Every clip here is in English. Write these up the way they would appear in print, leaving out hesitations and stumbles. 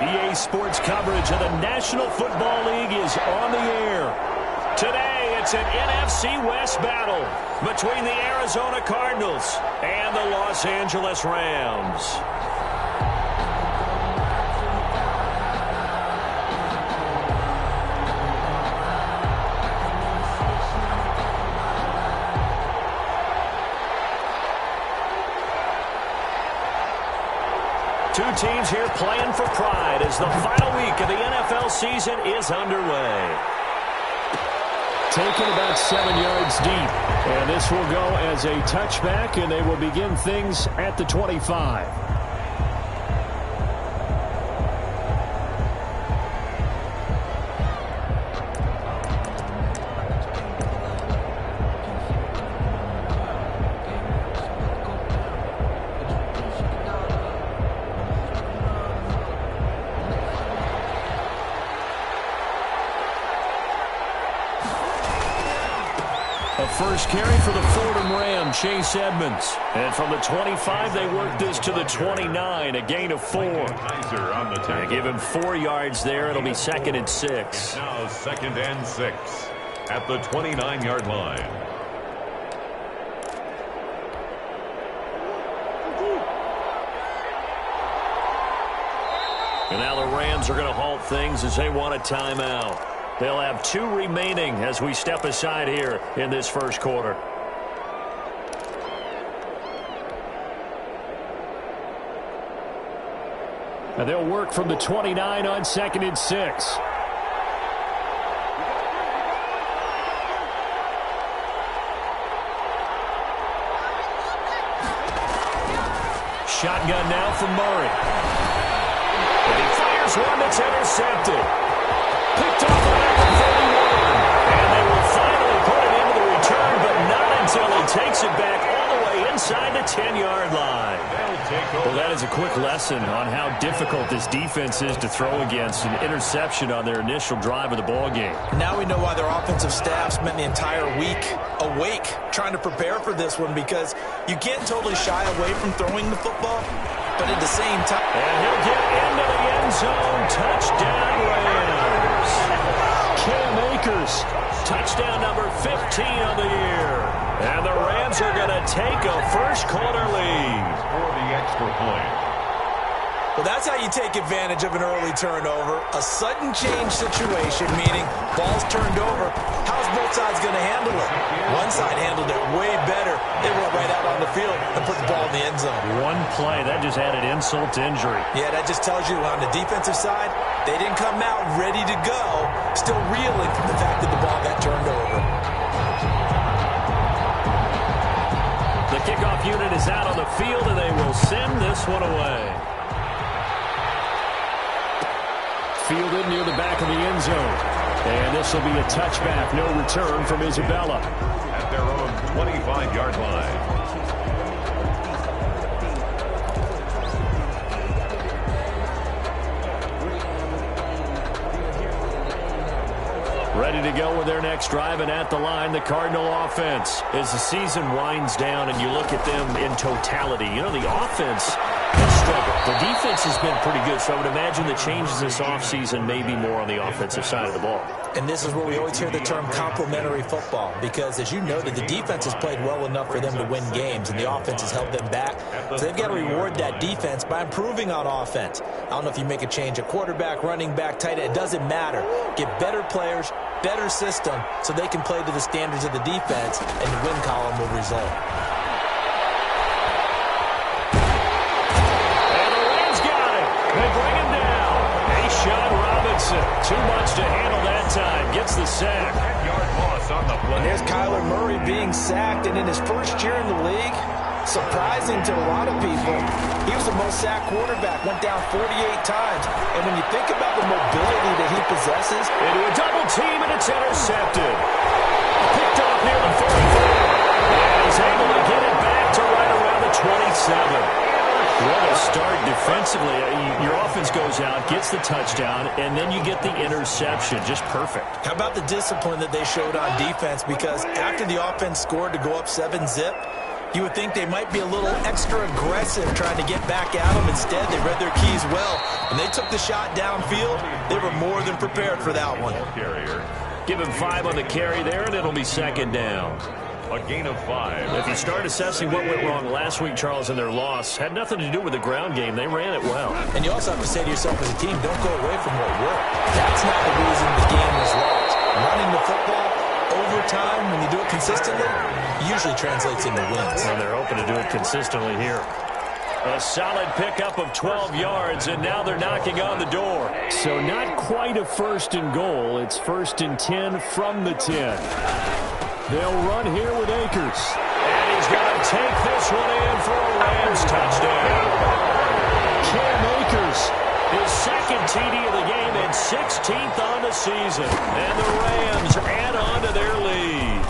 EA Sports coverage of the National Football League is on the air. Today, it's an NFC West battle between the Arizona Cardinals and the Los Angeles Rams. Two teams here playing for pride as the final week of the NFL season is underway. Taken about 7 yards deep. And this will go as a touchback, and they will begin things at the 25. First carry for the Fordham Ram, Chase Edmonds. And from the 25, they work this to the 29, a gain of 4. They give him 4 yards there. It'll be 2nd and 6. Now 2nd and 6 at the 29-yard line. And now the Rams are going to halt things as they want a timeout. They'll have 2 remaining as we step aside here in this first quarter. And they'll work from the 29 on 2nd and 6. Shotgun now from Murray. And he fires one that's intercepted. Picked off back at 31. And they will finally put it into the return, but not until he takes it back all the way inside the 10-yard line. Well, that is a quick lesson on how difficult this defense is to throw against. An interception on their initial drive of the ball game. Now we know why their offensive staff spent the entire week awake trying to prepare for this one, because you can't totally shy away from throwing the football, but at the same time. And he'll get into the end zone. Touchdown, Rams. Cam Akers, touchdown number 15 on the year. And the Rams are going to take a first quarter lead. For the extra point. Well, that's how you take advantage of an early turnover. A sudden change situation, meaning ball's turned over. How's both sides going to handle it? One side handled it way better. They went right out on the field and put the ball in the end zone. One play, that just added insult to injury. Yeah, that just tells you on the defensive side, they didn't come out ready to go, still reeling from the fact that the ball got turned over. The kickoff unit is out on the field, and they will send this one away. Fielded near the back of the end zone. And this will be a touchback. No return from Isabella. At their own 25-yard line. Ready to go with their next drive, and at the line, the Cardinal offense. As the season winds down and you look at them in totality, you know, the offense has struggled. The defense has been pretty good, so I would imagine the changes this offseason may be more on the offensive side of the ball. And this is where we always hear the term complementary football, because as you noted, the defense has played well enough for them to win games, and the offense has held them back. So they've got to reward that defense by improving on offense. I don't know if you make a change at quarterback, running back, tight end. It doesn't matter. Get better players, better system, so they can play to the standards of the defense, and the win column will result. And the Rams got it. They bring him down. A'Shawn Robinson, too much to handle that time. Gets the sack. 10-yard loss on the play. And there's Kyler Murray being sacked, and in his first year in the league, surprising to a lot of people, he was the most sacked quarterback, went down 48 times. And when you think about the mobility that he possesses. Into a double team, and it's intercepted. Picked off near the 44. And he's able to get it back to right around the 27. What a start defensively. Your offense goes out, gets the touchdown, and then you get the interception. Just perfect. How about the discipline that they showed on defense? Because after the offense scored to go up 7-zip, You would think they might be a little extra aggressive trying to get back at them. Instead, they read their keys well. When they took the shot downfield, they were more than prepared for that one. Give him 5 on the carry there, and it'll be second down. A gain of 5. If you start assessing what went wrong last week, Charles, in their loss, had nothing to do with the ground game. They ran it well. And you also have to say to yourself as a team, don't go away from what worked. That's not the reason the game was lost. Running the football over time, when you do it consistently, usually translates into wins. And they're hoping to do it consistently here. A solid pickup of 12 yards, and now they're knocking on the door. So not quite a 1st and goal. It's 1st and 10 from the 10. They'll run here with Akers. And he's going to take this one in for a Rams touchdown. Cam Akers, his 2nd TD of the game and 16th on the season. And the Rams add on to their lead.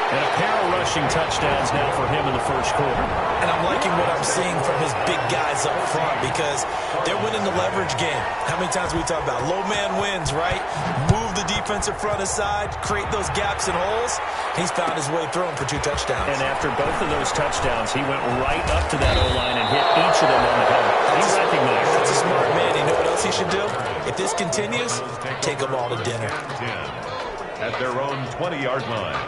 And a pair of rushing touchdowns now for him in the 1st quarter. And I'm liking what I'm seeing from his big guys up front because they're winning the leverage game. How many times we talk about low man wins, right? Move the defensive front aside, create those gaps and holes. He's found his way through them for 2 touchdowns. And after both of those touchdowns, he went right up to that O-line and hit each of them on the head. He's recognized. That's a smart man. You know what else he should do? If this continues, take them all to dinner. 10 at their own 20-yard line.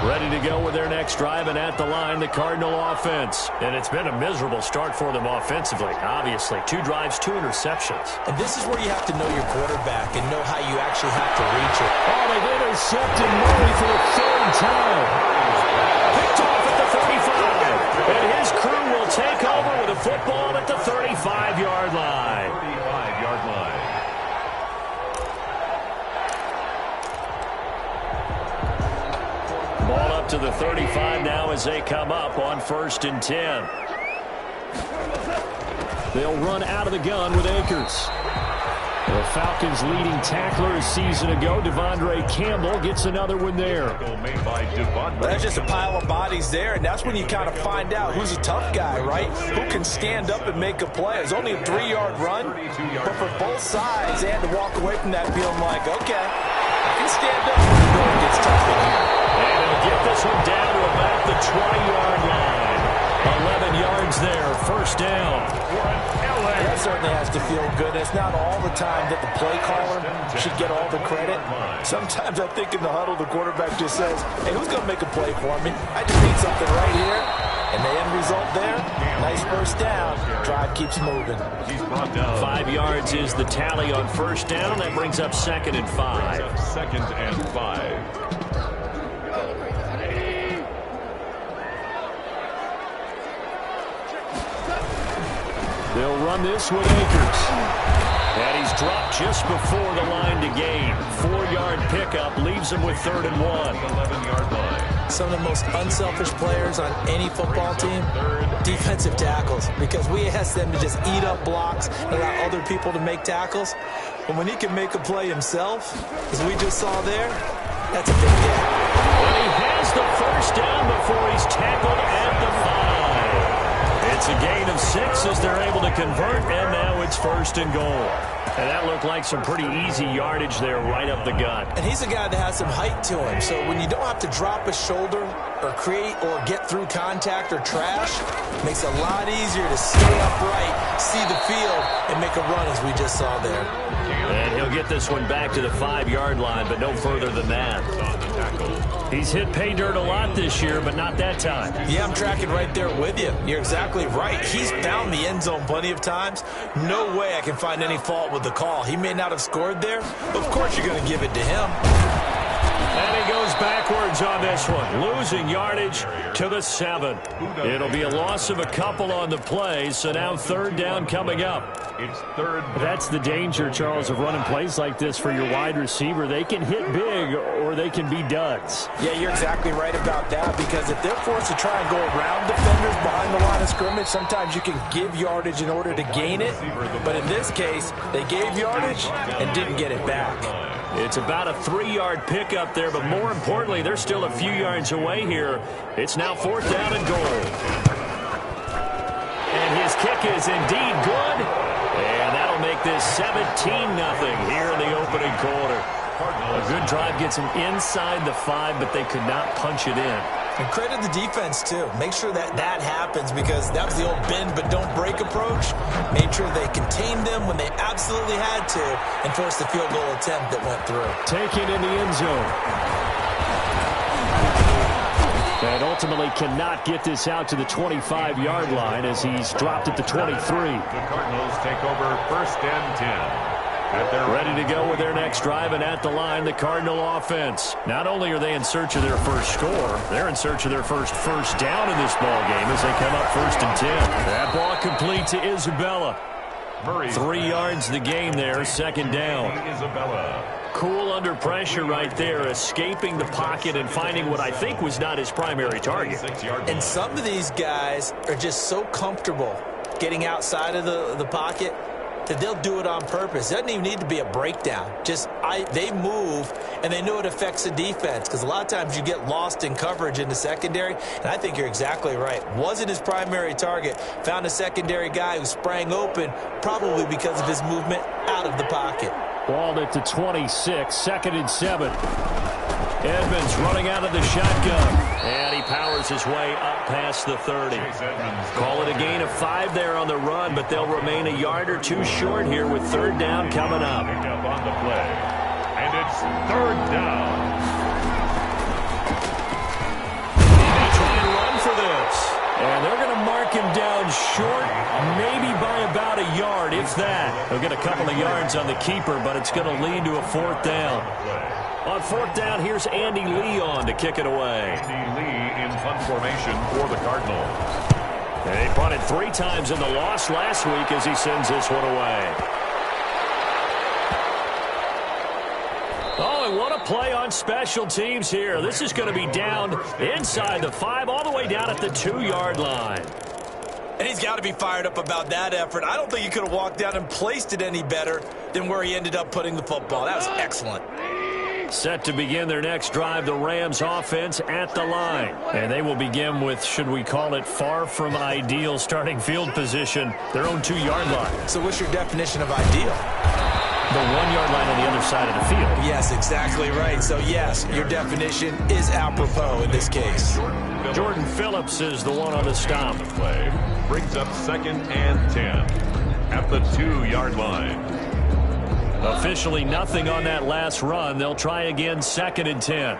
Ready to go with their next drive, and at the line, the Cardinal offense. And it's been a miserable start for them offensively, obviously. 2 drives, 2 interceptions. And this is where you have to know your quarterback and know how you actually have to reach it. Oh, they've intercepted Murray for the 3rd time. Picked off at the 35. And his crew will take over with a football at the 35-yard line. 35-yard line. Ball up to the 35 now as they come up on 1st and 10. They'll run out of the gun with Akers. The Falcons' leading tackler a season ago, Devondre Campbell, gets another one there. That's just a pile of bodies there, and that's when you kind of find out who's a tough guy, right? Who can stand up and make a play. It's only a 3-yard run, but for both sides, they had to walk away from that feeling like, okay, I can stand up when the going gets tough in here. And he'll get this one down to about the 20-yard line. 11 yards there, 1st down. That certainly has to feel good. It's not all the time that the play caller should get all the credit. Sometimes I think in the huddle, the quarterback just says, hey, who's going to make a play for me? I just need something right here. And the end result there, nice 1st down. Drive keeps moving. 5 yards is the tally on 1st down. That brings up 2nd and 5. 2nd and 5. They'll run this with Akers. And he's dropped just before the line to gain. 4-yard pickup leaves him with 3rd and 1. 11-yard line. Some of the most unselfish players on any football team, defensive tackles, because we ask them to just eat up blocks and allow other people to make tackles. But when he can make a play himself, as we just saw there, that's a big deal. And he has the 1st down before he's tackled at the 5. It's a gain of 6 as they're able to convert, and now it's 1st and goal. And that looked like some pretty easy yardage there right up the gut. And he's a guy that has some height to him, so when you don't have to drop a shoulder or create or get through contact or trash, it makes it a lot easier to stay upright, see the field, and make a run as we just saw there. And he'll get this one back to the 5-yard line, but no further than that. He's hit pay dirt a lot this year, but not that time. Yeah, I'm tracking right there with you. You're exactly right. He's found the end zone plenty of times. No way I can find any fault with the call. He may not have scored there. Of course you're going to give it to him. And he goes backwards on this one, losing yardage to the 7. It'll be a loss of a couple on the play, so now 3rd down coming up. It's 3rd. That's the danger, Charles, of running plays like this for your wide receiver. They can hit big or they can be duds. Yeah, you're exactly right about that, because if they're forced to try and go around defenders behind the line of scrimmage, sometimes you can give yardage in order to gain it. But in this case, they gave yardage and didn't get it back. It's about a 3-yard pickup there, but more importantly, they're still a few yards away here. It's now 4th down and goal. And his kick is indeed good. And that'll make this 17-0 here in the opening quarter. A good drive gets them inside the 5, but they could not punch it in. And credit the defense, too. Make sure that happens, because that was the old bend but don't break approach. Made sure they contained them when they absolutely had to and forced the field goal attempt that went through. Taken in the end zone. And ultimately cannot get this out to the 25-yard line as he's dropped at the 23. The Cardinals take over 1st and 10. Ready to go with their next drive, and at the line, the Cardinal offense. Not only are they in search of their first score, they're in search of their first down in this ball game as they come up 1st and 10. That ball complete to Isabella. 3 yards the gain there, 2nd down. Isabella. Cool under pressure right there, escaping the pocket and finding what I think was not his primary target. And some of these guys are just so comfortable getting outside of the pocket that they'll do it on purpose. It doesn't even need to be a breakdown. They move, and they know it affects the defense, because a lot of times you get lost in coverage in the secondary, and I think you're exactly right. Wasn't his primary target. Found a secondary guy who sprang open, probably because of his movement out of the pocket. Ball at the 26, 2nd and 7. Edmonds running out of the shotgun, and he powers his way up past the 30. Call it a gain of 5 there on the run, but they'll remain a yard or 2 short here with 3rd down coming up. Picked up on the play, and it's 3rd down. They try and run for this, and they're going to mark him down short, maybe by about a yard, if that. They'll get a couple of yards on the keeper, but it's going to lead to a 4th down. On 4th down, here's Andy Lee on to kick it away. Andy Lee in punt formation for the Cardinals. And he punted 3 times in the loss last week as he sends this one away. Oh, and what a play on special teams here. This is going to be down inside the 5, all the way down at the 2-yard line. And he's got to be fired up about that effort. I don't think he could have walked down and placed it any better than where he ended up putting the football. That was excellent. Set to begin their next drive, the Rams offense at the line. And they will begin with, should we call it, far from ideal starting field position, their own 2-yard line. So what's your definition of ideal? The 1-yard line on the other side of the field. Yes, exactly right. So, yes, your definition is apropos in this case. Jordan Phillips is the one on the stop. Play brings up 2nd and 10 at the 2-yard line. Officially nothing on that last run. They'll try again 2nd and 10.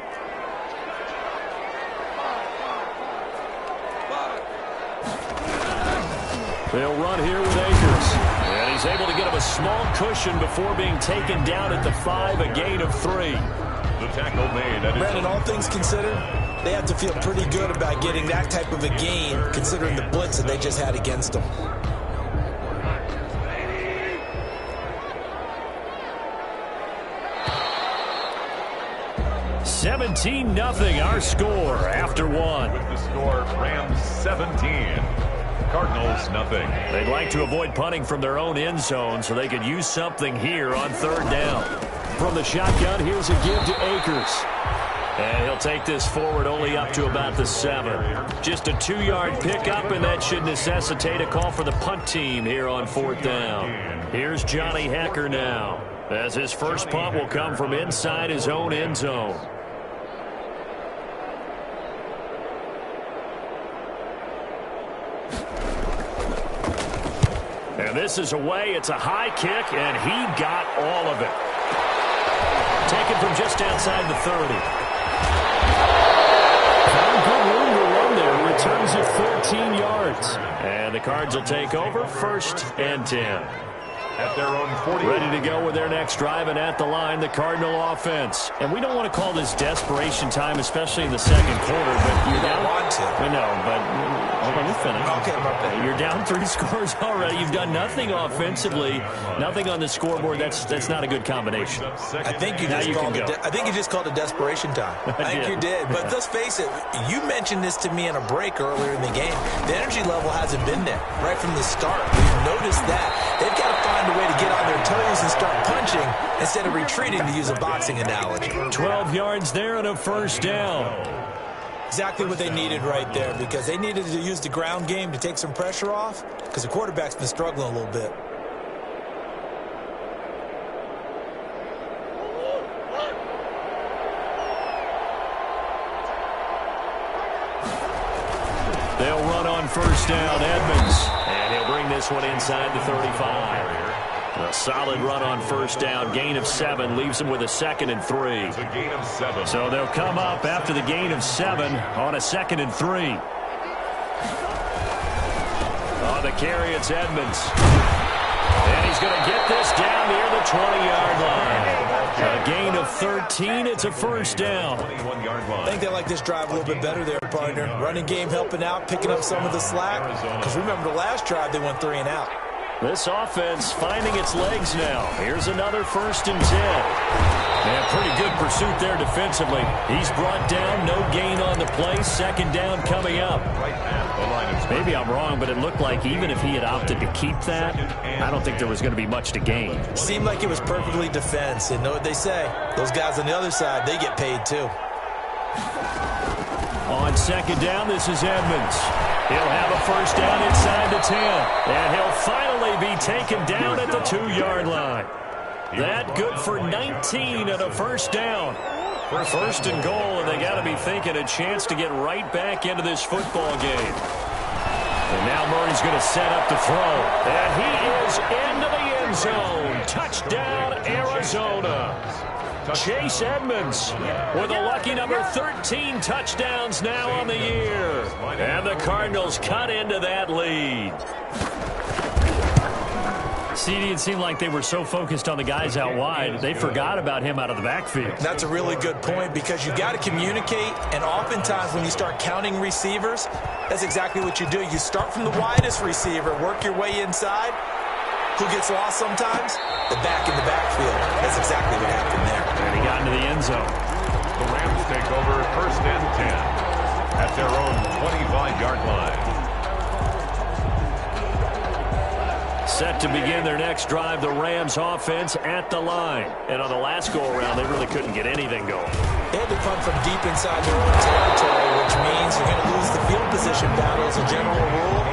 They'll run here with Akers. And he's able to get him a small cushion before being taken down at the 5, a gain of 3. The tackle made. Brandon, all things considered, they have to feel pretty good about getting that type of a gain, considering the blitz that they just had against them. $17-0 our score after 1. With the score, Rams 17. Cardinals nothing. They'd like to avoid punting from their own end zone so they could use something here on 3rd down. From the shotgun, here's a give to Akers. And he'll take this forward only up to about the 7. Just a 2-yard pickup, and that should necessitate a call for the punt team here on 4th down. Here's Johnny Hekker now, as his first punt will come from inside his own end zone. And this is away. It's a high kick, and he got all of it. Taken from just outside the 30. Found good room to run there. Returns it 14 yards. And the Cards will take over 1st and 10. At their own 40. Ready to go with their next drive, and at the line, the Cardinal offense. And we don't want to call this desperation time, especially in the 2nd quarter, but you're down. Want to. I know, but hold on, we'll finish. Okay. You're down 3 scores already. You've done nothing offensively, nothing on the scoreboard. That's not a good combination. I think you just called it desperation time. I think you did. But let's face it, you mentioned this to me in a break earlier in the game. The energy level hasn't been there right from the start. We've noticed that. They've got to find a way to get on their toes and start punching instead of retreating, to use a boxing analogy. 12 yards there and a 1st down. Exactly what they needed right there, because they needed to use the ground game to take some pressure off, because the quarterback's been struggling a little bit. They'll run on first down, Edmonds. And he'll bring this one inside the 35. A solid run on first down. Gain of 7 leaves them with a 2nd and 3. It's a gain of 7. So they'll come up after the gain of 7 on a 2nd and 3. On the carry, it's Edmonds. And he's going to get this down near the 20-yard line. A gain of 13. It's a first down. 21-yard line. I think they like this drive a little bit better there, partner. Running game helping out, picking up some of the slack. Because remember, the last drive, they went 3 and out. This offense finding its legs now. Here's another 1st and 10. And pretty good pursuit there defensively. He's brought down, no gain on the play. 2nd down coming up. Right at the line of scrimmage. Maybe I'm wrong, but it looked like even if he had opted to keep that, I don't think there was going to be much to gain. Seemed like it was perfectly defense. And know what they say? Those guys on the other side, they get paid too. On 2nd down, this is Edmonds. He'll have a first down inside the 10. And he'll finally be taken down at the 2-yard line. That good for 19 at a first down. 1st and goal, and they got to be thinking a chance to get right back into this football game. And now Murray's going to set up to throw. And he is into the end zone. Touchdown, Arizona. Chase Edmonds with a lucky number 13 touchdowns now on the year. And the Cardinals cut into that lead. CD, it seemed like they were so focused on the guys out wide, they forgot about him out of the backfield. That's a really good point, because you got to communicate, and oftentimes when you start counting receivers, that's exactly what you do. You start from the widest receiver, work your way inside. Who gets lost sometimes? The back in the backfield. That's exactly what happened there. And he got into the end zone. The Rams take over 1st and 10 at their own 25-yard line. Set to begin their next drive, the Rams offense at the line. And on the last go-around, they really couldn't get anything going. They had to punt from deep inside their own territory, which means you're going to lose the field position battle as a general rule.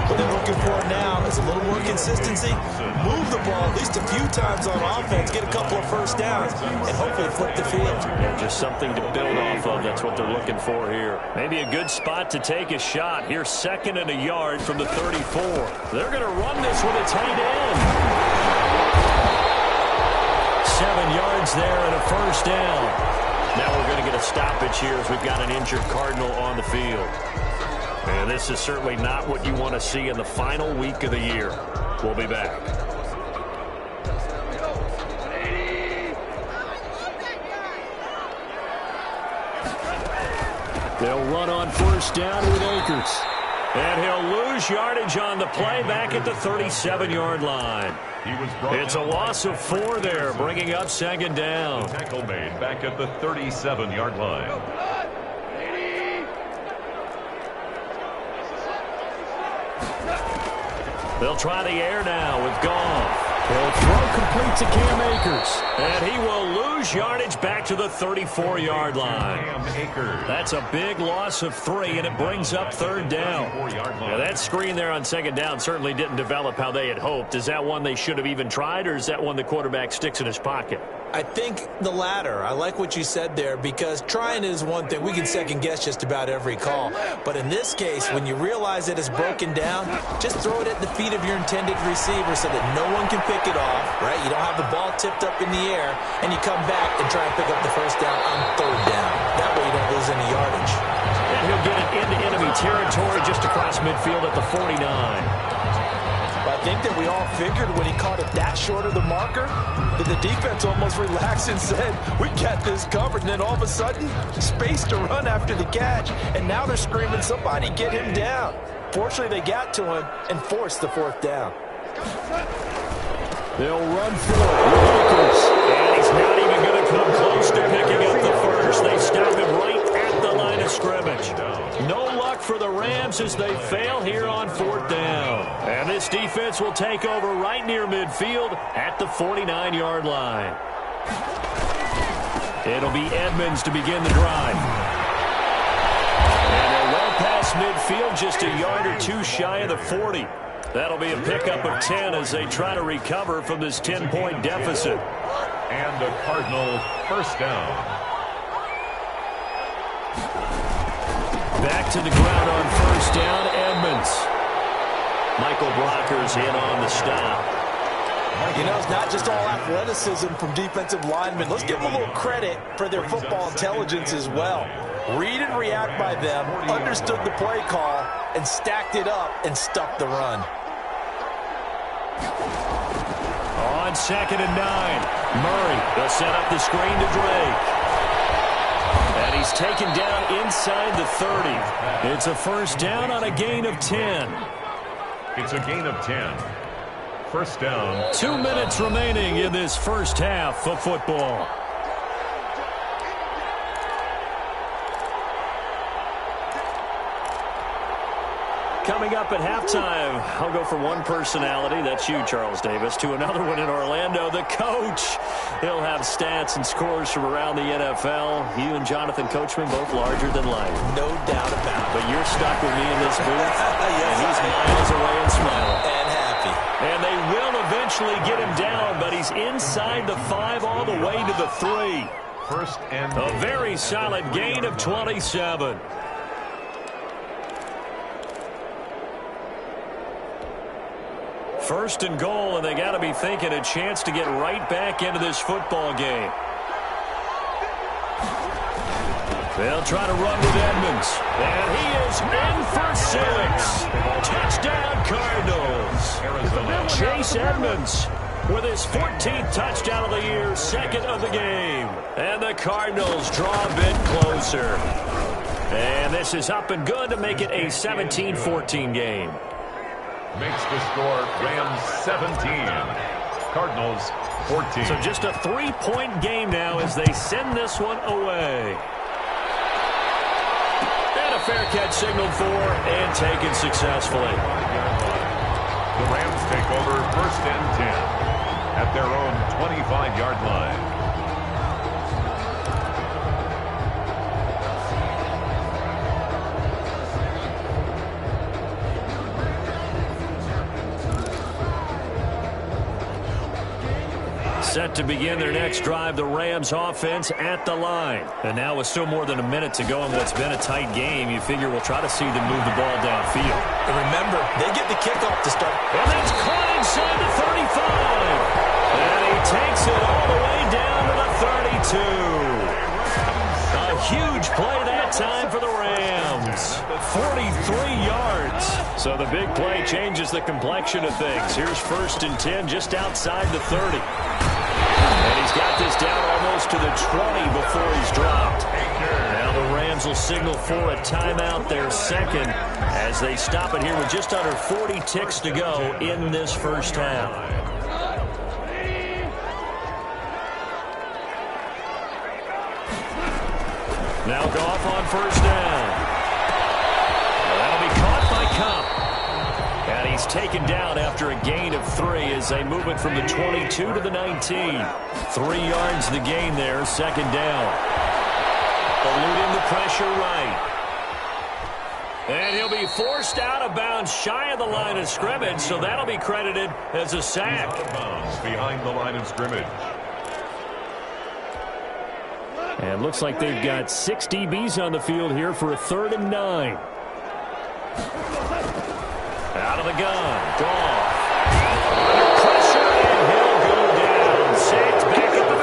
What they're looking for now is a little more consistency, move the ball at least a few times on offense, get a couple of first downs, and hopefully flip the field. Yeah, just something to build off of. That's what they're looking for here. Maybe a good spot to take a shot. Here's 2nd and a yard from the 34. They're going to run this with a tight end. 7 yards there and a first down. Now we're going to get a stoppage here as we've got an injured Cardinal on the field. And this is certainly not what you want to see in the final week of the year. We'll be back. They'll run on first down with Akers. And he'll lose yardage on the play back at the 37-yard line. It's a loss of 4 there, bringing up 2nd down. Tackle made back at the 37-yard line. They'll try the air now with Goff. He'll throw complete to Cam Akers. And he will lose yardage back to the 34-yard line. That's a big loss of 3, and it brings up 3rd down. Now, that screen there on 2nd down certainly didn't develop how they had hoped. Is that one they should have even tried, or is that one the quarterback sticks in his pocket? I think the latter. I like what you said there, because trying is one thing. We can second-guess just about every call. But in this case, when you realize it is broken down, just throw it at the feet of your intended receiver so that no one can pick it off, right? You don't have the ball tipped up in the air, and you come back and try and pick up the first down on 3rd down. That way you don't lose any yardage. And he'll get it into enemy territory just across midfield at the 49. I think that we all figured when he caught it that short of the marker that the defense almost relaxed and said, we got this covered. And then all of a sudden, space to run after the catch. And now they're screaming, somebody get him down. Fortunately, they got to him and forced the 4th down. They'll run for it with Akers. And he's not even going to come close to picking up the first. They stop him right at the line of scrimmage. No luck for the Rams as they fail here on 4th down. And this defense will take over right near midfield at the 49-yard line. It'll be Edmonds to begin the drive. And they're well past midfield, just a yard or two shy of the 40. That'll be a pickup of 10 as they try to recover from this 10-point deficit. And a Cardinal first down. Back to the ground on first down, Edmonds. Michael Brockers in on the stop. You know, it's not just all athleticism from defensive linemen. Let's give them a little credit for their football intelligence as well. Read and react by them, understood the play call, and stacked it up and stuffed the run. On 2nd and 9, Murray will set up the screen to Drake. And he's taken down inside the 30. It's a first down on a gain of 10. It's a gain of 10. First down. 2 minutes remaining in this first half of football. Coming up at halftime, I'll go from one personality, that's you, Charles Davis, to another one in Orlando, the coach. He'll have stats and scores from around the NFL. You and Jonathan Coachman both larger than life. No doubt about it. But you're stuck with me in this booth, Yes, and he's miles away and smiling. And happy. And they will eventually get him down, but he's inside the 5 all the way to the 3. First and A very solid gain of 27. First and goal, and they got to be thinking a chance to get right back into this football game. They'll try to run with Edmonds. And he is in for 6. Touchdown, Cardinals. Chase Edmonds with his 14th touchdown of the year, 2nd of the game. And the Cardinals draw a bit closer. And this is up and good to make it a 17-14 game. makes the score Rams 17, Cardinals 14. So just a 3-point game now as they send this one away. And a fair catch signaled for and taken successfully. The Rams take over first and 10 at their own 25-yard line. Set to begin their next drive, the Rams offense at the line. And now with still more than a minute to go in what's been a tight game, you figure we'll try to see them move the ball downfield. And remember, they get the kickoff to start. And that's caught inside the 35. And he takes it all the way down to the 32. A huge play that time for the Rams. 43 yards. So the big play changes the complexion of things. Here's first and 10 just outside the 30. And he's got this down almost to the 20 before he's dropped. Now the Rams will signal for a timeout, their second, as they stop it here with just under 40 ticks to go in this first half. Now Goff on first down. That'll be caught by Kupp. And he's taken down after a gain of 3 as they move it from the 22 to the 19. 3 yards the gain there, second down. Eluding the pressure right. And he'll be forced out of bounds shy of the line of scrimmage, so that'll be credited as a sack. Out of bounds behind the line of scrimmage. And looks like they've got 6 DBs on the field here for a 3rd and 9. Out of the gun. Goff. Under pressure, and he'll go down. Sacked back at the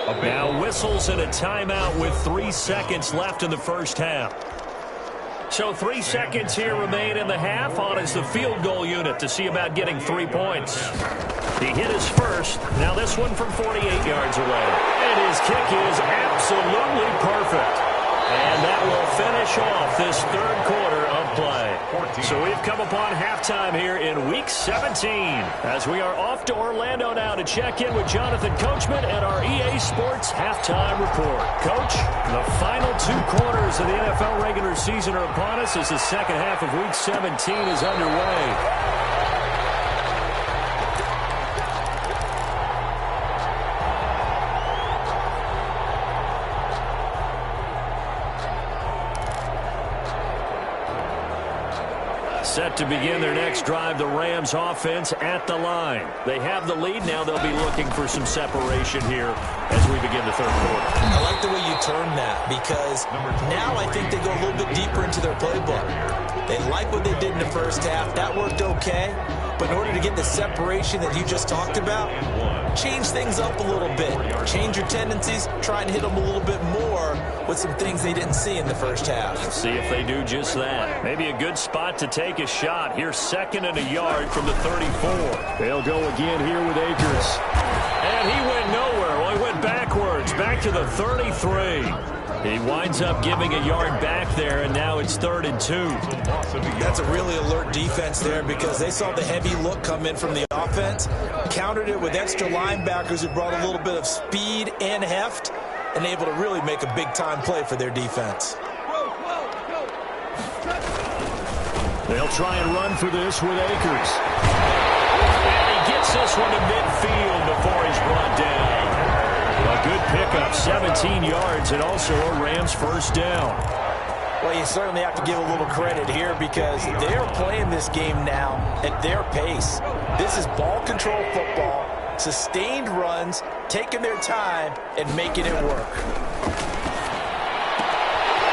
41. Now whistles and a timeout with 3 seconds left in the first half. So 3 seconds here remain in the half. On is the field goal unit to see about getting 3 points. He hit his first. Now this one from 48 yards away. And his kick is absolutely perfect. And that will finish off this 3rd quarter of play. 14. So we've come upon halftime here in Week 17. As we are off to Orlando now to check in with Jonathan Coachman and our EA Sports Halftime Report. Coach, the final 2 quarters of the NFL regular season are upon us as the second half of Week 17 is underway. Set to begin their next drive, the Rams offense at the line. They have the lead. Now they'll be looking for some separation here as we begin the third quarter. I like the way you term that because now I think they go a little bit deeper into their playbook. They like what they did in the first half. That worked okay. But in order to get the separation that you just talked about, change things up a little bit. Change your tendencies. Try and hit them a little bit more with some things they didn't see in the first half. See if they do just that. Maybe a good spot to take a shot. Here's 2nd and a yard from the 34. They'll go again here with Akers. And he went nowhere. Well, he went backwards. Back to the 33. He winds up giving a yard back there, and now it's 3rd and 2. That's a really alert defense there because they saw the heavy look come in from the offense, countered it with extra linebackers who brought a little bit of speed and heft, and able to really make a big-time play for their defense. They'll try and run for this with Akers. And he gets this one to midfield before he's brought down. A good pickup, 17 yards, and also a Rams first down. Well, you certainly have to give a little credit here because they're playing this game now at their pace. This is ball control football, sustained runs, taking their time, and making it work.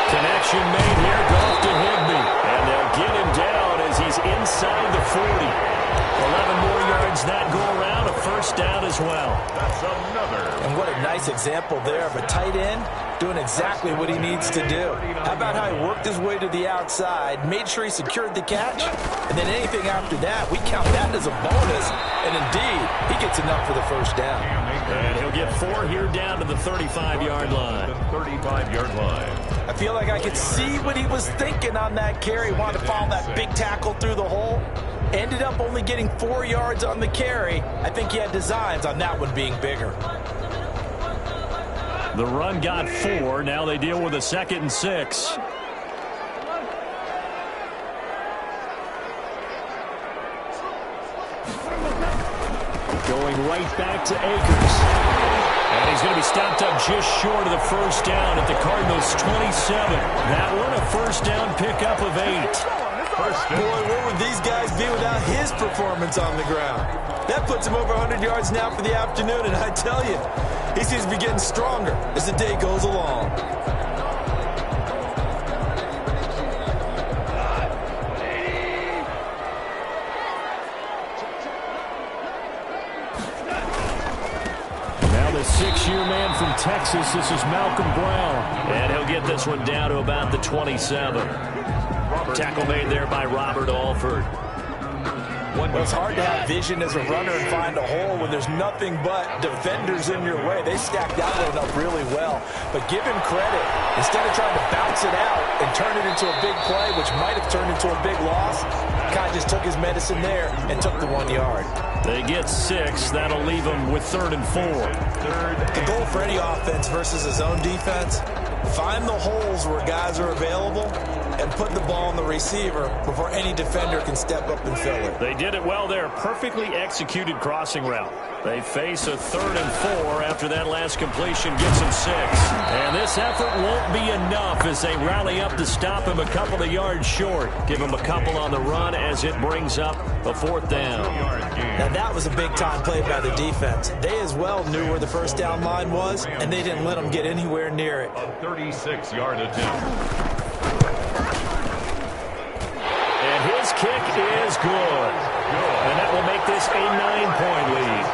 Connection made here, Goff to Higbee. And they'll get him down as he's inside the 40. 11 more yards that go around, a first down as well. That's another. And what a nice example there of a tight end doing exactly what he needs to do. How about how he worked his way to the outside, made sure he secured the catch, and then anything after that, we count that as a bonus. And indeed, he gets enough for the first down. And he'll get 4 here down to the 35-yard line. The 35-yard line. I feel like I could see what he was thinking on that carry. Wanted to follow that big tackle through the hole. Ended up only getting 4 yards on the carry. I think he had designs on that one being bigger. The run got 4. Now they deal with a 2nd and 6. Going right back to Akers. And he's going to be stopped up just short of the first down at the Cardinals' 27. That one a first down pickup of 8. Boy, where would these guys be without his performance on the ground? That puts him over 100 yards now for the afternoon, and I tell you, he seems to be getting stronger as the day goes along. Now the 6-year man from Texas, this is Malcolm Brown. And he'll get this one down to about the 27. Tackle made there by Robert Alford. Well, it's hard to have vision as a runner and find a hole when there's nothing but defenders in your way. They stacked that one up really well. But give him credit. Instead of trying to bounce it out and turn it into a big play, which might have turned into a big loss, Kai just took his medicine there and took the 1 yard. They get 6. That'll leave them with 3rd and 4. The goal for any offense versus his own defense, find the holes where guys are available and put the ball on the receiver before any defender can step up and fill it. They did it well there. Perfectly executed crossing route. They face a 3rd and 4 after that last completion gets them 6. And this effort won't be enough as they rally up to stop him a couple of yards short. Give him a couple on the run as it brings up a 4th down. Now that was a big-time play by the defense. They as well knew where the first down line was, and they didn't let them get anywhere near it. A 36-yard attempt. His kick is good. And that will make this a 9-point lead.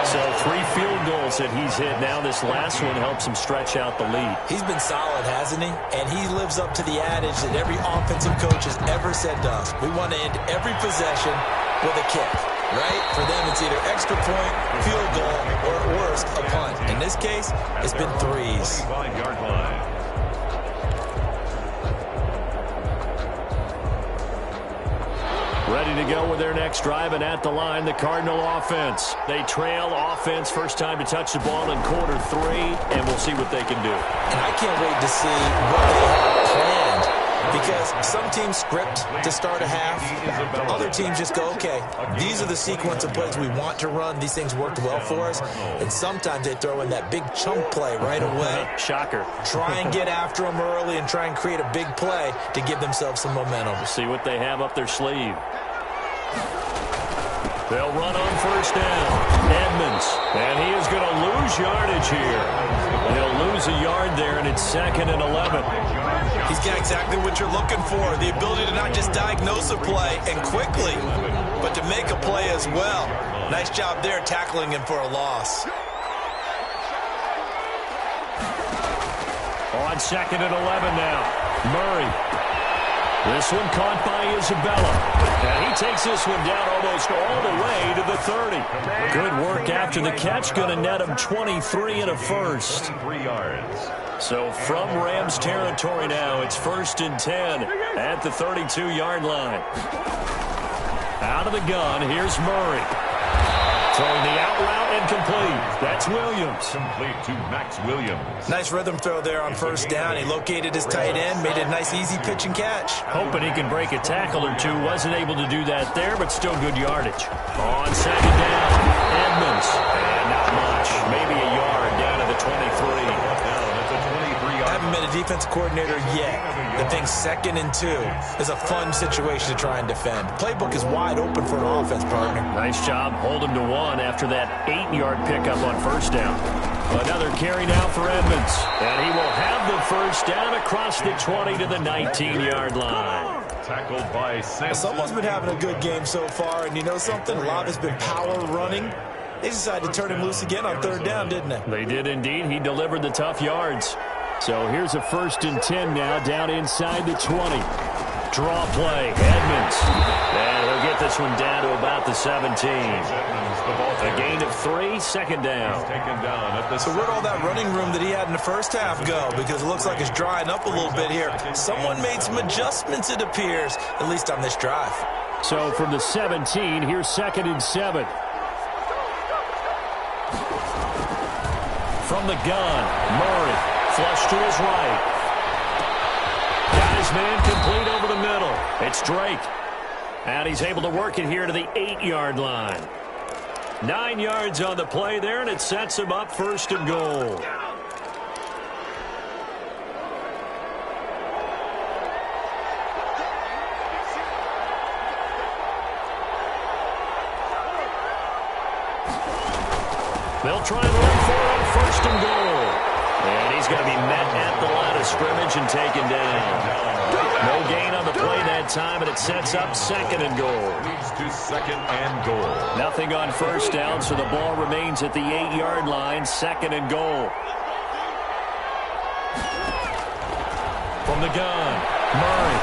So 3 field goals that he's hit. Now this last one helps him stretch out the lead. He's been solid, hasn't he? And he lives up to the adage that every offensive coach has ever said to us. We want to end every possession with a kick, right? For them, it's either extra point, field goal, or at worst, a punt. In this case, it's been 3s. 5-yard line. Ready to go with their next drive, and at the line, the Cardinal offense. They trail offense, first time to touch the ball in quarter 3, and we'll see what they can do. And I can't wait to see what they have planned Because some teams script to start a half. Other teams just go, okay, these are the sequence of plays we want to run. These things worked well for us. And sometimes they throw in that big chunk play right away. Shocker. Try and get after them early and try and create a big play to give themselves some momentum. We'll see what they have up their sleeve. They'll run on first down. Edmonds. And he is going to lose yardage here. He'll lose a yard there, and it's 2nd and 11. He's got exactly what you're looking for. The ability to not just diagnose a play and quickly, but to make a play as well. Nice job there tackling him for a loss. On 2nd and 11 now. Murray. This one caught by Isabella. And he takes this one down almost all the way to the 30. Good work after the catch. Going to net him 23 and a first. 3 yards. So from Rams territory now, it's 1st and 10 at the 32-yard line. Out of the gun, here's Murray. Throwing the out route and complete. That's Williams. Complete to Max Williams. Nice rhythm throw there on first down. He located his tight end, made a nice easy pitch and catch. Hoping he can break a tackle or two. Wasn't able to do that there, but still good yardage. On 2nd down, Edmonds. And not much. Maybe a yard down to the 23. I haven't been a defensive coordinator yet. The thing 2nd and 2 is a fun situation to try and defend. Playbook is wide open for an offense, partner. Nice job. Hold him to 1 after that 8-yard pickup on first down. Another carry now for Edmonds. And he will have the first down across the 20 to the 19-yard line. Tackled by Sampson. Someone's been having a good game so far, and you know something? A lot has been power running. They decided to turn him loose again on 3rd down, didn't they? They did indeed. He delivered the tough yards. So here's a 1st and 10 now, down inside the 20. Draw play, Edmonds. And he'll get this one down to about the 17. A gain of 3, 2nd down. Taken down at the So where'd all that running room that he had in the first half go? Because it looks like it's drying up a little bit here. Someone made some adjustments, it appears, at least on this drive. So from the 17, here's 2nd and 7. From the gun, Murray. Flush to his right. Got his man complete over the middle. It's Drake. And he's able to work it here to the 8-yard line. 9 yards on the play there, and it sets him up 1st and goal. They'll try and run for it on 1st and goal. And he's going to be met at the line of scrimmage and taken down. No gain on the play that time, and it sets up 2nd and goal. Leads to 2nd and goal. Nothing on first down, so the ball remains at the 8-yard line, 2nd and goal. From the gun, Murray.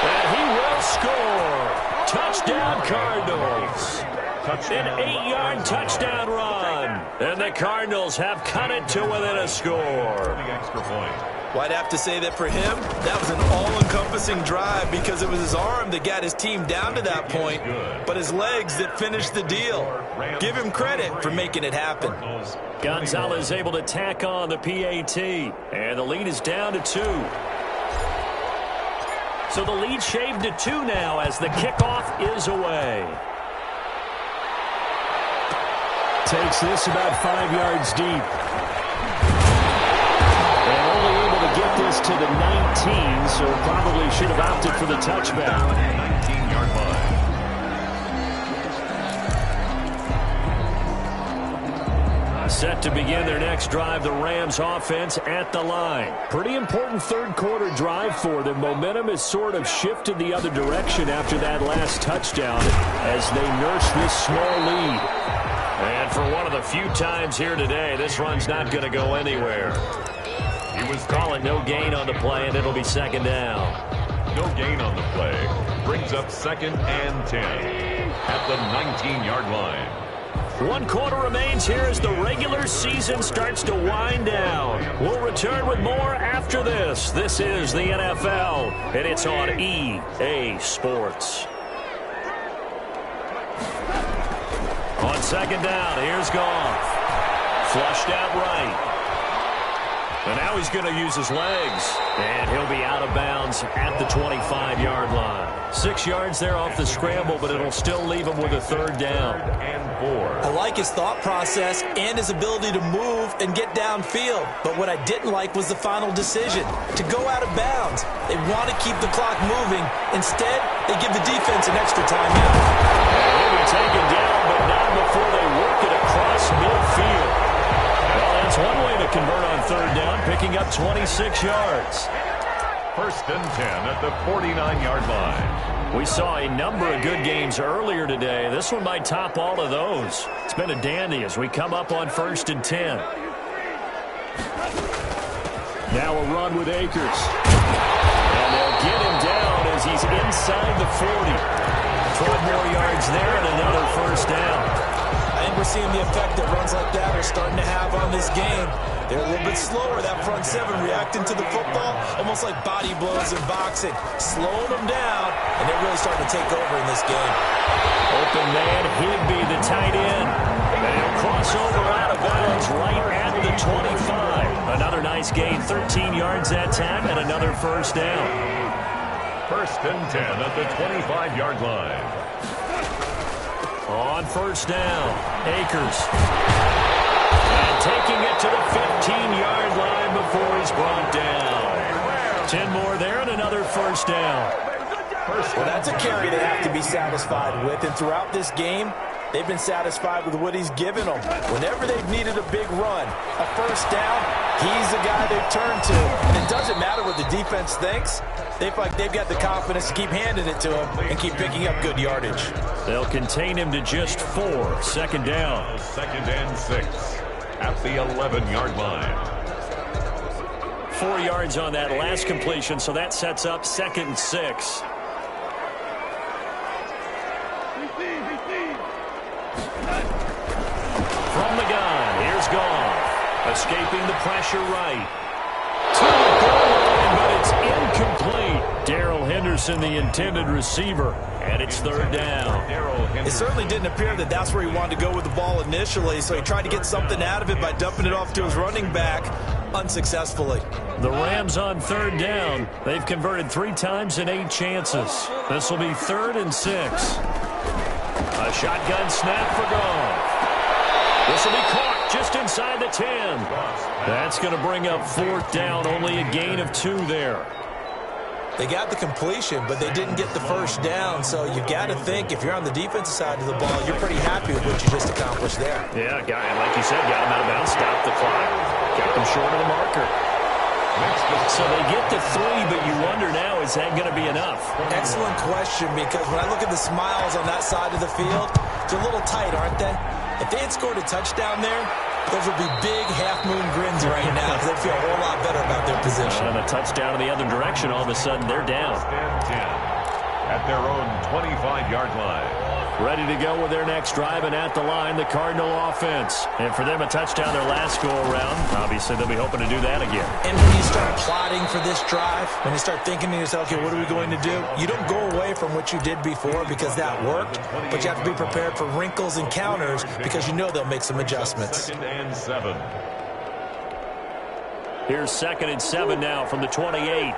And he will score. Touchdown, Cardinals. An 8-yard touchdown run. And the Cardinals have cut it to within a score. The extra point. Well, I'd have to say that for him, that was an all-encompassing drive because it was his arm that got his team down to that point, but his legs that finished the deal. Give him credit for making it happen. Gonzalez able to tack on the PAT, and the lead is down to 2. So the lead shaved to 2 now as the kickoff is away. Takes this about 5 yards deep. And only able to get this to the 19, so probably should have opted for the touchback. 19-yard line. Set to begin their next drive, the Rams offense at the line. Pretty important third quarter drive for them. Momentum has sort of shifted the other direction after that last touchdown as they nurse this small lead. And for one of the few times here today, this run's not going to go anywhere. He was calling no gain on the play, and it'll be 2nd down. No gain on the play. Brings up 2nd and 10 at the 19-yard line. 1 quarter remains here as the regular season starts to wind down. We'll return with more after this. This is the NFL, and it's on EA Sports. On 2nd down, here's Goff. Flushed out right. And now he's going to use his legs. And he'll be out of bounds at the 25-yard line. 6 yards there off the scramble, but it'll still leave him with a third down. And 4. I like his thought process and his ability to move and get downfield. But what I didn't like was the final decision, to go out of bounds. They want to keep the clock moving. Instead, they give the defense an extra timeout. He'll be taken down, but not before they work it across midfield. Well, that's one way to convert on third down, picking up 26 yards. First and 10 at the 49-yard line. We saw a number of good games earlier today. This one might top all of those. It's been a dandy as we come up on first and 10. Now a run with Akers. And they'll get him down as he's inside the 40. 12 more yards there and another first down. I think we're seeing the effect that runs like that are starting to have on this game. They're a little bit slower, that front seven, reacting to the football, almost like body blows in boxing, slowing them down, and they're really starting to take over in this game. Open man, Higbee, the tight end. And he'll cross over out of bounds right at the 25. Another nice gain, 13 yards that time, and another first down. First and 10 at the 25-yard line. On first down, Akers. And taking it to the 15-yard line before he's brought down. 10 more there and another first down. Well, that's a carry they have to be satisfied with. And throughout this game, they've been satisfied with what he's given them. Whenever they've needed a big run, a first down, he's the guy they've turned to. And it doesn't matter what the defense thinks. They feel like they've got the confidence to keep handing it to him and keep picking up good yardage. They'll contain him to just 4. Second down. Second and 6 at the 11-yard line. 4 yards on that last completion, so that sets up second and 6. From the gun, here's Goff. Escaping the pressure right. To the goal line, but it's incomplete. Darrell Henderson, the intended receiver, and it's third down. It certainly didn't appear that that's where he wanted to go with the ball initially, so he tried to get something out of it by dumping it off to his running back unsuccessfully. The Rams on third down. They've converted 3 times in 8 chances. This will be third and 6. A shotgun snap for Goff. This will be caught just inside the 10. That's going to bring up fourth down. Only a gain of 2 there. They got the completion, but they didn't get the first down. So you got to think, if you're on the defensive side of the ball, you're pretty happy with what you just accomplished there. Yeah, guy, like you said, got him out of bounds, stopped the clock, got them short of the marker. So they get to 3, but you wonder now, is that going to be enough? Excellent question, because when I look at the smiles on that side of the field, they're a little tight, aren't they? If they had scored a touchdown there, those would be big half-moon grins right now because they feel a whole lot better about their position. And a touchdown in the other direction, all of a sudden they're down. At their own 25-yard line. Ready to go with their next drive, and at the line, the Cardinal offense. And for them, a touchdown their last go-around. Obviously, they'll be hoping to do that again. And when you start plotting for this drive, when you start thinking to yourself, okay, what are we going to do? You don't go away from what you did before because that worked, but you have to be prepared for wrinkles and counters because you know they'll make some adjustments. Second and 7. Here's second and 7 now from the 28.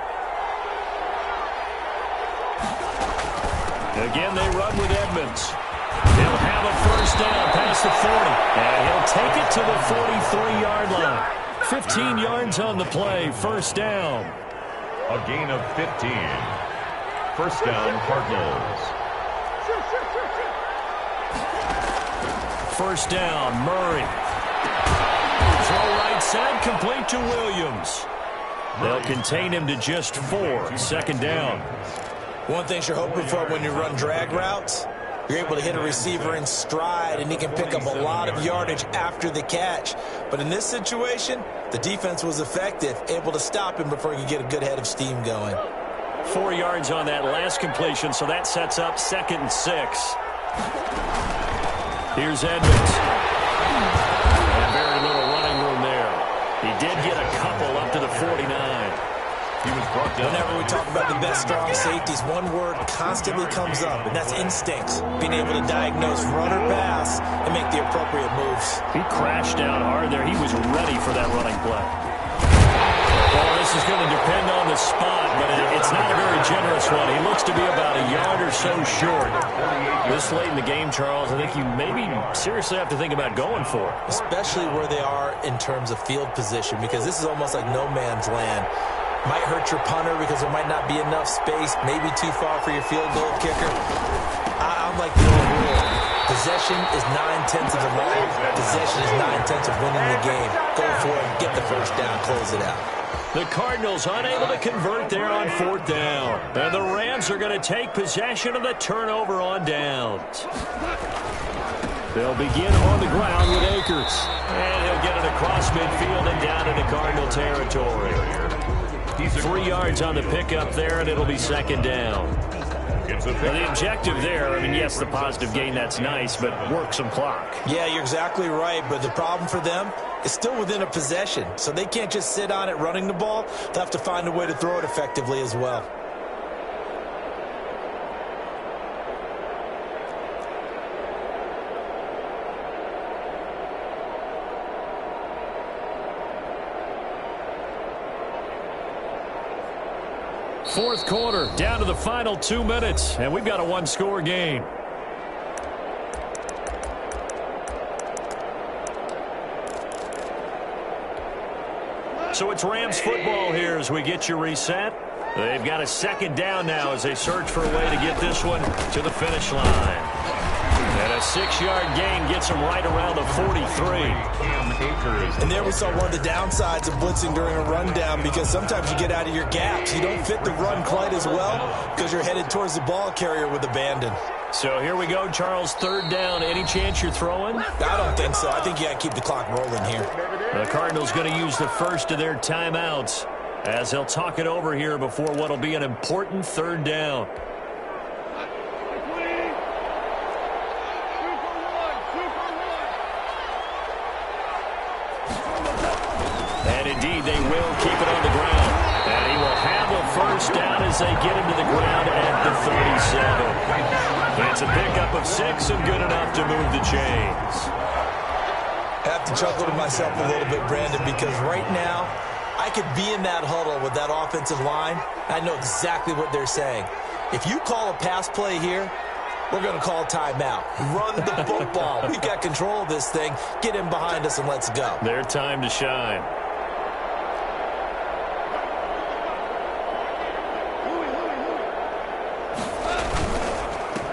Again, they run with Edmonds. He'll have a first down past the 40. And he'll take it to the 43-yard line. 15 yards on the play. First down. A gain of 15. First down, Cardinals. First down, Murray. Throw right side, complete to Williams. They'll contain him to just 4. Second down. One thing you're hoping for when you run drag routes, you're able to hit a receiver in stride, and he can pick up a lot of yardage after the catch. But in this situation, the defense was effective, able to stop him before he could get a good head of steam going. 4 yards on that last completion, so that sets up second and 6. Here's Edmonds. And very little running room there. He did get a couple up to the 49. He was brought down. Whenever we talk about the best strong safeties, one word constantly comes up, and that's instincts. Being able to diagnose run or pass and make the appropriate moves. He crashed down hard there. He was ready for that running play. Well, this is going to depend on the spot, but it's not a very generous one. He looks to be about a yard or so short. This late in the game, Charles, I think you maybe seriously have to think about going for it. Especially where they are in terms of field position, because this is almost like no man's land. Might hurt your punter because there might not be enough space, maybe too far for your field goal kicker. I'm like the old rule. Possession is 9/10 of the law. Possession is 9/10 of winning the game. Go for it, get the first down, close it out. The Cardinals unable to convert there on 4th down. And the Rams are going to take possession of the turnover on downs. They'll begin on the ground with Akers. And he'll get it across midfield and down into Cardinal territory. 3 yards on the pickup there, and it'll be 2nd down. Well, the objective there, I mean, yes, the positive gain, that's nice, but work some clock. Yeah, you're exactly right, but the problem for them is still within a possession, so they can't just sit on it running the ball. They'll have to find a way to throw it effectively as well. Fourth quarter, down to the final 2 minutes, and we've got a one-score game. So it's Rams football here as we get you reset. They've got a 2nd down now as they search for a way to get this one to the finish line. And a 6-yard gain gets them right around the 43. And there we saw one of the downsides of blitzing during a rundown, because sometimes you get out of your gaps. You don't fit the run quite as well because you're headed towards the ball carrier with abandon. So here we go, Charles, 3rd down. Any chance you're throwing? I don't think so. I think you got to keep the clock rolling here. The Cardinals going to use the first of their timeouts as they'll talk it over here before what will be an important 3rd down. And indeed, they will keep it on the ground. And he will handle 1st down as they get him to the ground at the 37. It's a pickup of 6 and good enough to move the chains. I have to chuckle to myself a little bit, Brandon, because right now I could be in that huddle with that offensive line. I know exactly what they're saying. If you call a pass play here, we're going to call timeout. Run the football. We've got control of this thing. Get in behind us and let's go. Their time to shine.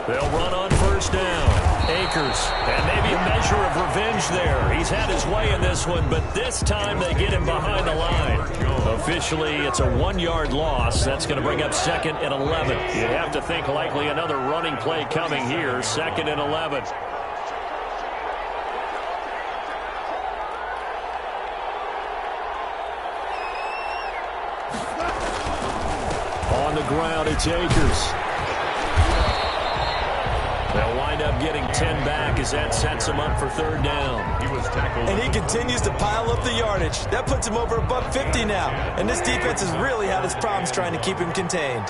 They'll run on 1st down. Akers, and maybe a measure of revenge there. He's had his way in this one, but this time they get him behind the line. Officially, it's a 1-yard loss. That's going to bring up 2nd and 11. You'd have to think likely another running play coming here, 2nd and 11. On the ground, it's Akers. They'll wind up getting 10 back as that sets him up for 3rd down. He was tackled. And he continues to pile up the yardage. That puts him over $150 now. And this defense has really had its problems trying to keep him contained.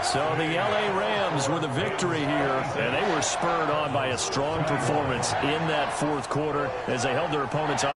So the L.A. Rams were the victory here, and they were spurred on by a strong performance in that 4th quarter as they held their opponents up.